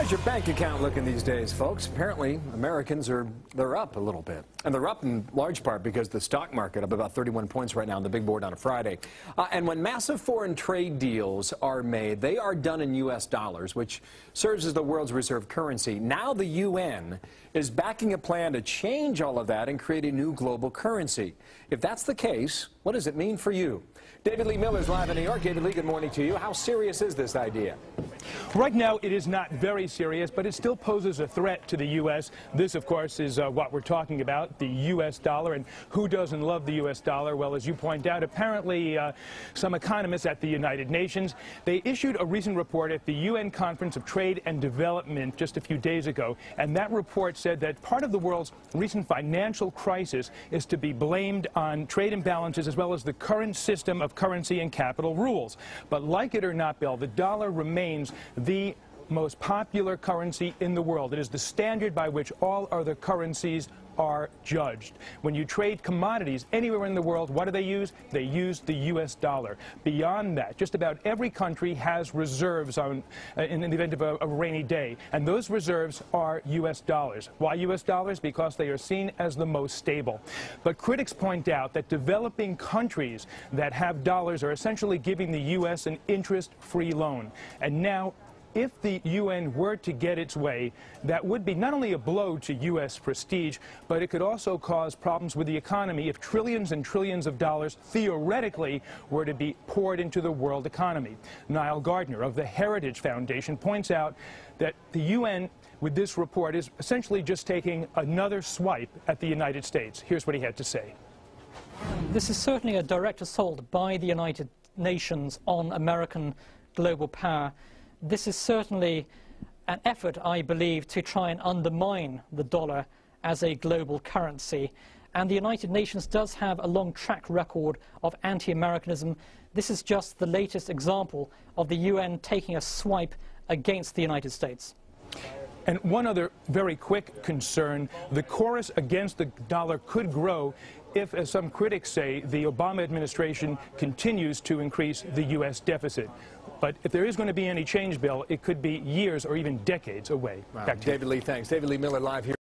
How's your bank account looking these days, folks? Apparently, Americans they're up a little bit. And they're up in large part because the stock market up about 31 points right now on the big board on a Friday. And when massive foreign trade deals are made, they are done in U.S. dollars, which serves as the world's reserve currency. Now the UN is backing a plan to change all of that and create a new global currency. If that's the case, what does it mean for you? David Lee Miller is live in New York. David Lee, good morning to you. How serious is this idea? Right now, it is not very serious, but it still poses a threat to the U.S. This, of course, is what we're talking about, the U.S. dollar. And who doesn't love the U.S. dollar? Well, as you point out, apparently some economists at the United Nations, they issued a recent report at the UN Conference of Trade and Development just a few days ago. And that report said that part of the world's recent financial crisis is to be blamed on trade imbalances as well as the current system of currency and capital rules. But like it or not, Bill, the dollar remains the most popular currency in the world. It is the standard by which all other currencies are judged. When you trade commodities anywhere in the world, what do they use? They use the U.S. dollar. Beyond that, just about every country has reserves in the event of a rainy day, and those reserves are U.S. dollars. Why U.S. dollars? Because they are seen as the most stable. But critics point out that developing countries that have dollars are essentially giving the U.S. an interest-free loan. And now, if the UN were to get its way, that would be not only a blow to U.S. prestige, but it could also cause problems with the economy if trillions and trillions of dollars theoretically were to be poured into the world economy. Niall Gardner of the Heritage Foundation points out that the UN, with this report, is essentially just taking another swipe at the United States. Here's what he had to say. This is certainly a direct assault by the United Nations on American global power. This is certainly an effort, I believe, to try and undermine the dollar as a global currency. And the United Nations does have a long track record of anti-Americanism. This is just the latest example of the UN taking a swipe against the United States. And one other very quick concern, the chorus against the dollar could grow if, as some critics say, the Obama administration continues to increase the U.S. deficit. But if there is going to be any change, Bill, it could be years or even decades away. Wow. Back to you. David Lee, thanks. David Lee Miller live here.